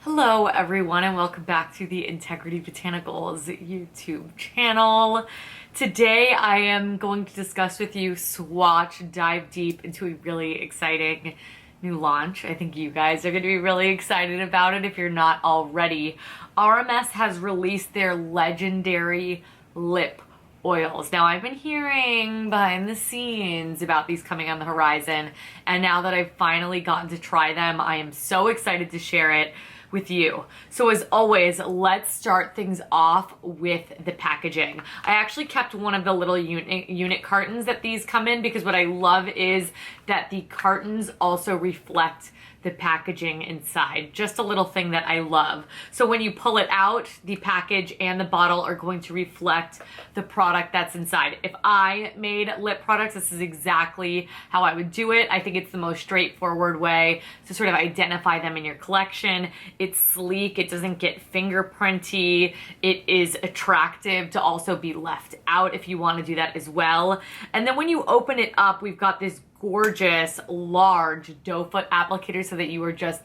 Hello everyone and welcome back to the Integrity Botanicals YouTube channel. Today I am going to discuss with you Swatch, dive deep into a really exciting new launch. I think you guys are going to be really excited about it if you're not already. RMS has released their legendary lip oils. Now I've been hearing behind the scenes about these coming on the horizon, and now that I've finally gotten to try them, I am so excited to share it with you. So as always, let's start things off with the packaging. I actually kept one of the little unit cartons that these come in because what I love is that the cartons also reflect the packaging inside. Just a little thing that I love. So when you pull it out, the package and the bottle are going to reflect the product that's inside. If I made lip products, this is exactly how I would do it. I think it's the most straightforward way to sort of identify them in your collection. It's sleek, it doesn't get fingerprinty, it is attractive to also be left out if you want to do that as well. And then when you open it up, we've got this gorgeous large doe foot applicator so that you are just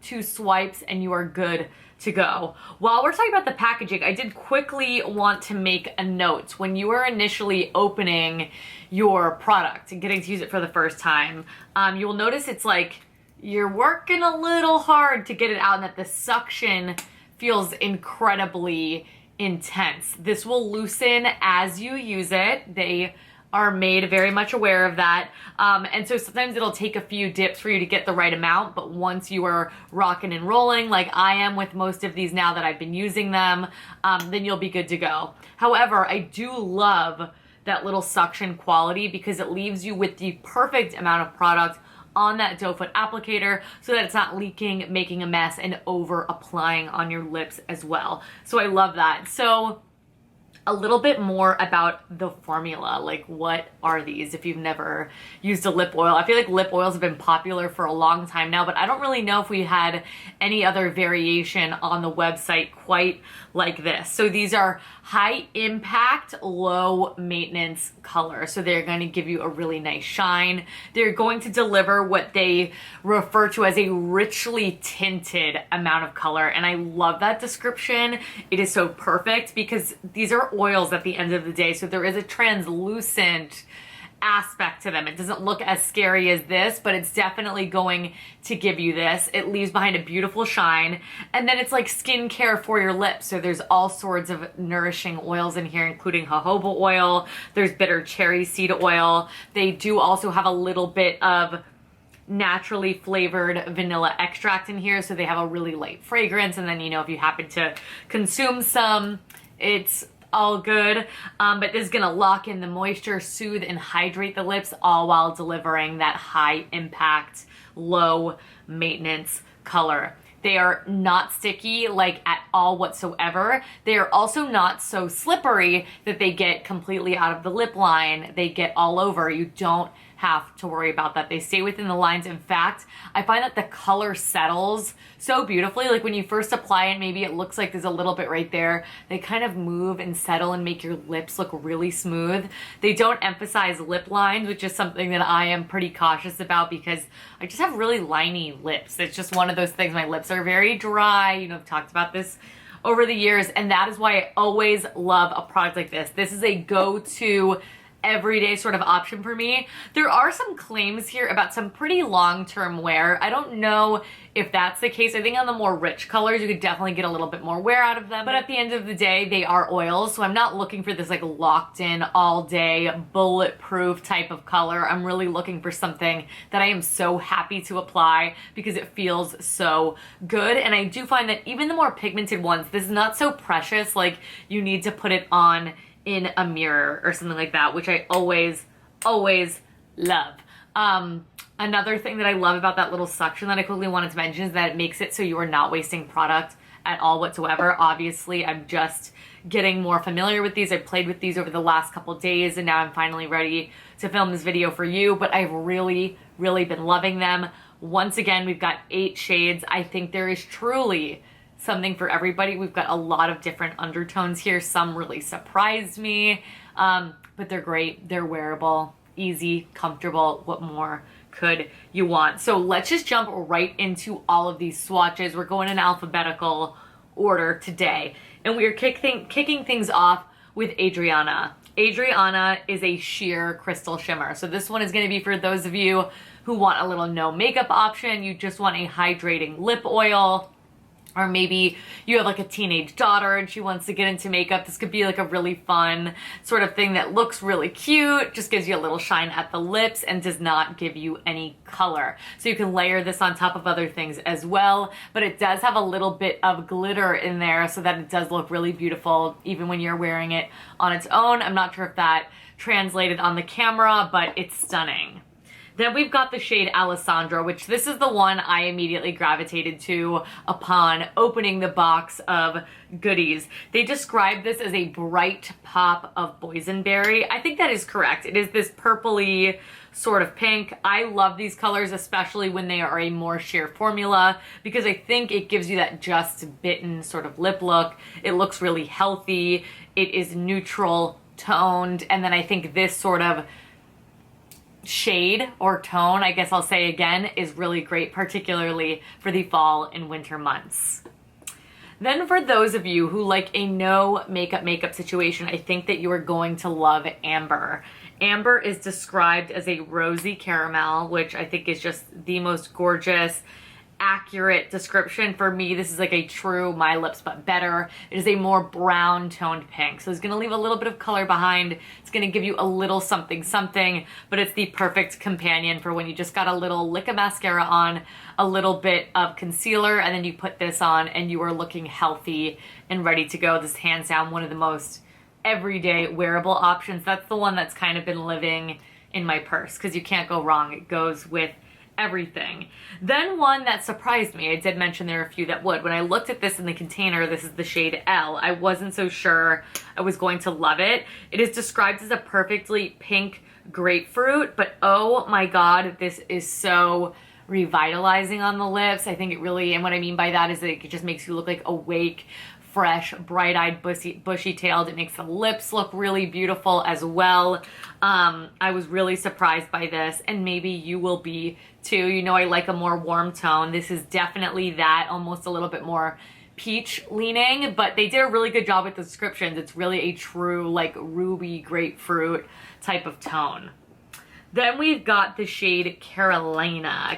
2 swipes and you are good to go. While we're talking about the packaging, I did quickly want to make a note. When you are initially opening your product and getting to use it for the first time, you will notice it's like you're working a little hard to get it out and that the suction feels incredibly intense. This will loosen as you use it. They are made very much aware of that. And so sometimes it'll take a few dips for you to get the right amount, but once you are rocking and rolling, like I am with most of these now that I've been using them, then you'll be good to go. However, I do love that little suction quality because it leaves you with the perfect amount of product on that doe foot applicator so that it's not leaking, making a mess, and over applying on your lips as well. So I love that. So a little bit more about the formula. Like, what are these if you've never used a lip oil? I feel like lip oils have been popular for a long time now, but I don't really know if we had any other variation on the website quite like this. So these are high impact, low maintenance color. So they're going to give you a really nice shine. They're going to deliver what they refer to as a richly tinted amount of color. And I love that description. It is so perfect because these are oils at the end of the day. So there is a translucent aspect to them. It doesn't look as scary as this, but it's definitely going to give you this. It leaves behind a beautiful shine, and then it's like skincare for your lips. So there's all sorts of nourishing oils in here, including jojoba oil. There's bitter cherry seed oil. They do also have a little bit of naturally flavored vanilla extract in here, so they have a really light fragrance. And then, you know, if you happen to consume some, it's all good. But this is gonna lock in the moisture, soothe and hydrate the lips, all while delivering that high impact, low maintenance color. They are not sticky, like, at all whatsoever. They are also not so slippery that they get completely out of the lip line. They get all over. You don't have to worry about that. They stay within the lines. In fact, I find that the color settles so beautifully. Like, when you first apply it, maybe it looks like there's a little bit right there. They kind of move and settle and make your lips look really smooth. They don't emphasize lip lines, which is something that I am pretty cautious about because I just have really liney lips. It's just one of those things. My lips are very dry. You know, I've talked about this over the years, and that is why I always love a product like this. This is a go-to everyday sort of option for me. There are some claims here about some pretty long-term wear. I don't know if that's the case. I think on the more rich colors, you could definitely get a little bit more wear out of them. But at the end of the day, they are oils. So I'm not looking for this like locked in all day bulletproof type of color. I'm really looking for something that I am so happy to apply because it feels so good. And I do find that even the more pigmented ones, this is not so precious. Like, you need to put it on in a mirror or something like that, which I always love. Another thing that I love about that little suction that I quickly wanted to mention is that it makes it so you are not wasting product at all whatsoever. Obviously, I'm just getting more familiar with these. I played with these over the last couple days, and now I'm finally ready to film this video for you, but I've really been loving them. Once again, we've got 8 shades. I think there is truly something for everybody. We've got a lot of different undertones here. Some really surprised me, but they're great. They're wearable, easy, comfortable. What more could you want. So let's just jump right into all of these swatches. We're going in alphabetical order today, and we are kicking things off with ADRIANNA. ADRIANNA is a sheer crystal shimmer. So this one is going to be for those of you who want a little no makeup option. You just want a hydrating lip oil, or maybe you have like a teenage daughter and she wants to get into makeup. This could be like a really fun sort of thing that looks really cute, just gives you a little shine at the lips and does not give you any color. So you can layer this on top of other things as well, but it does have a little bit of glitter in there so that it does look really beautiful even when you're wearing it on its own. I'm not sure if that translated on the camera, but it's stunning. Then we've got the shade Alessandro, which this is the one I immediately gravitated to upon opening the box of goodies. They describe this as a bright pop of boysenberry. I think that is correct. It is this purpley sort of pink. I love these colors, especially when they are a more sheer formula, because I think it gives you that just bitten sort of lip look. It looks really healthy. It is neutral toned. And then I think this sort of shade or tone, I guess I'll say again, is really great, particularly for the fall and winter months. Then for those of you who like a no makeup situation, I think that you are going to love Amber. Amber is described as a rosy caramel, which I think is just the most gorgeous, accurate description. For me, this is like a true My Lips But Better. It is a more brown toned pink, so it's going to leave a little bit of color behind. It's going to give you a little something something, but it's the perfect companion for when you just got a little lick of mascara on, a little bit of concealer, and then you put this on and you are looking healthy and ready to go. This hands down one of the most everyday wearable options. That's the one that's kind of been living in my purse because you can't go wrong. It goes with everything. Then one that surprised me, I did mention there are a few that would. When I looked at this in the container, this is the shade L. I wasn't so sure I was going to love it. It is described as a perfectly pink grapefruit, but oh my god, this is so revitalizing on the lips. I think it really, and what I mean by that is that it just makes you look like awake, fresh, bright-eyed, bushy-tailed. It makes the lips look really beautiful as well. I was really surprised by this, and maybe you will be too. You know I like a more warm tone. This is definitely that, almost a little bit more peach leaning, but they did a really good job with the descriptions. It's really a true like ruby grapefruit type of tone. Then we've got the shade Carolina.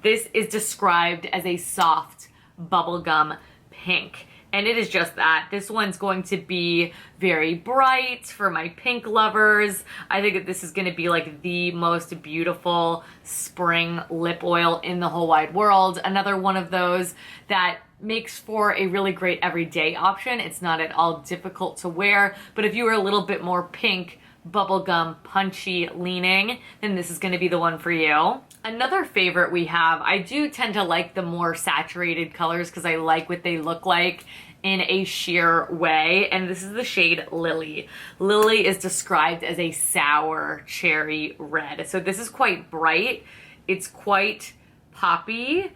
This is described as a soft bubblegum pink, and it is just that. This one's going to be very bright for my pink lovers. I think that this is going to be like the most beautiful spring lip oil in the whole wide world. Another one of those that makes for a really great everyday option. It's not at all difficult to wear, but if you are a little bit more pink, bubblegum, punchy leaning, then this is going to be the one for you. Another favorite we have, I do tend to like the more saturated colors because I like what they look like in a sheer way, and this is the shade Lily. Lily is described as a sour cherry red. So this is quite bright. It's quite poppy.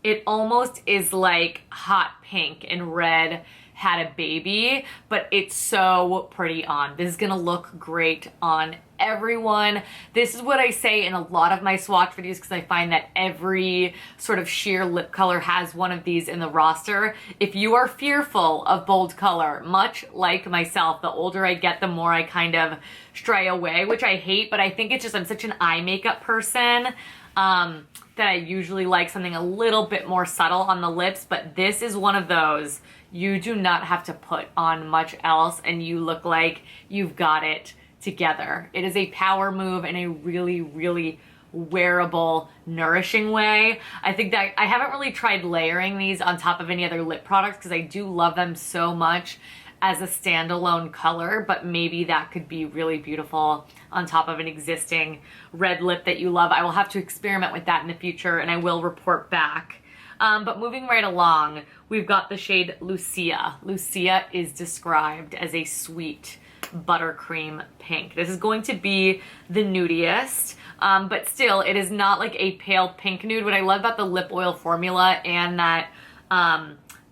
It almost is like hot pink and red had a baby, but it's so pretty on. This is gonna look great on everyone. This is what I say in a lot of my swatch videos because I find that every sort of sheer lip color has one of these in the roster. If you are fearful of bold color, much like myself, the older I get, the more I kind of stray away, which I hate, but I think it's just I'm such an eye makeup person that I usually like something a little bit more subtle on the lips, but this is one of those you do not have to put on much else and you look like you've got it together. It is a power move in a really, really wearable, nourishing way. I think that I haven't really tried layering these on top of any other lip products because I do love them so much as a standalone color, but maybe that could be really beautiful on top of an existing red lip that you love. I will have to experiment with that in the future and I will report back. But moving right along, we've got the shade Lucia. Lucia is described as a sweet buttercream pink. This is going to be the nudiest, but still it is not like a pale pink nude. What I love about the lip oil formula and that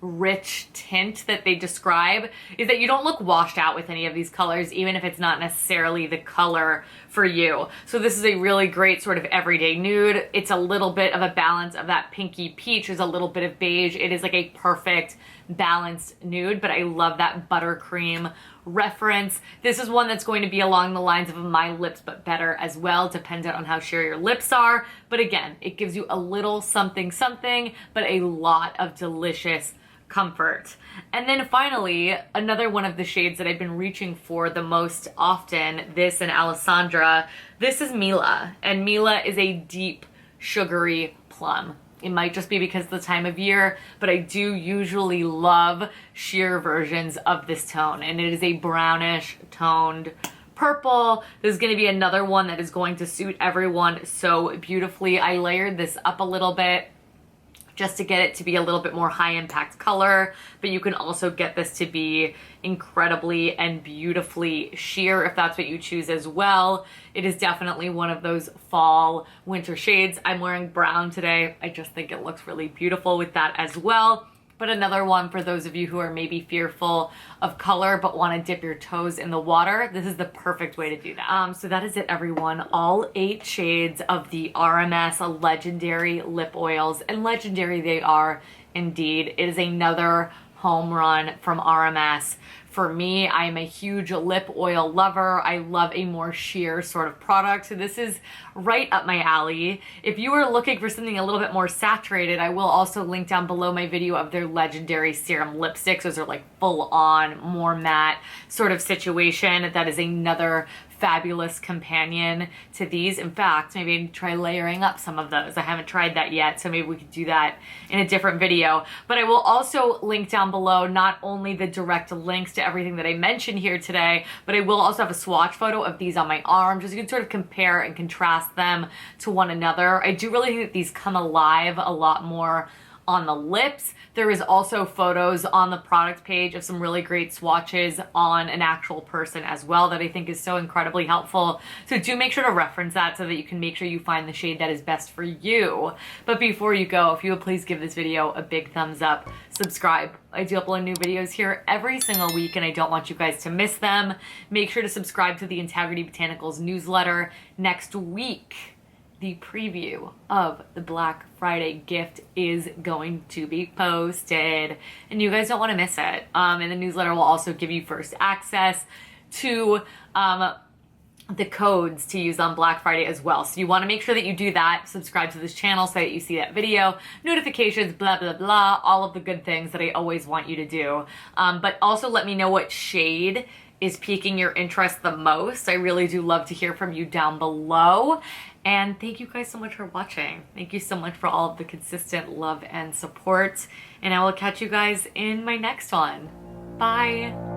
rich tint that they describe is that you don't look washed out with any of these colors, even if it's not necessarily the color for you. So this is a really great sort of everyday nude. It's a little bit of a balance of that pinky peach. There's a little bit of beige. It is like a perfect balanced nude, but I love that buttercream reference. This is one that's going to be along the lines of My Lips But Better as well, dependent on how sheer your lips are. But again, it gives you a little something something, but a lot of delicious comfort. And then finally, another one of the shades that I've been reaching for the most often, this and Alessandra, this is Mila. And Mila is a deep, sugary plum. It might just be because of the time of year, but I do usually love sheer versions of this tone. And it is a brownish toned purple. This is going to be another one that is going to suit everyone so beautifully. I layered this up a little bit just to get it to be a little bit more high impact color, but you can also get this to be incredibly and beautifully sheer if that's what you choose as well. It is definitely one of those fall winter shades. I'm wearing brown today. I just think it looks really beautiful with that as well. But another one for those of you who are maybe fearful of color but want to dip your toes in the water, this is the perfect way to do that. So that is it, everyone. All 8 shades of the RMS Legendary Lip Oils, and legendary they are indeed. It is another home run from RMS. For me, I am a huge lip oil lover. I love a more sheer sort of product. So this is right up my alley. If you are looking for something a little bit more saturated, I will also link down below my video of their legendary serum lipsticks. Those are like full on, more matte sort of situation. That is another fabulous companion to these. In fact, maybe try layering up some of those. I haven't tried that yet, so maybe we could do that in a different video. But I will also link down below not only the direct links to everything that I mentioned here today, but I will also have a swatch photo of these on my arm, just so you can sort of compare and contrast them to one another. I do really think that these come alive a lot more on the lips. There is also photos on the product page of some really great swatches on an actual person as well that I think is so incredibly helpful. So do make sure to reference that so that you can make sure you find the shade that is best for you. But before you go, if you would please give this video a big thumbs up, subscribe. I do upload new videos here every single week and I don't want you guys to miss them. Make sure to subscribe to the Integrity Botanicals newsletter. Next week, the preview of the Black Friday gift is going to be posted and you guys don't want to miss it. And the newsletter will also give you first access to the codes to use on Black Friday as well. So you want to make sure that you do that, subscribe to this channel so that you see that video, notifications, blah, blah, blah, all of the good things that I always want you to do. But also let me know what shade is piquing your interest the most. I really do love to hear from you down below. And thank you guys so much for watching. Thank you so much for all of the consistent love and support. And I will catch you guys in my next one. Bye.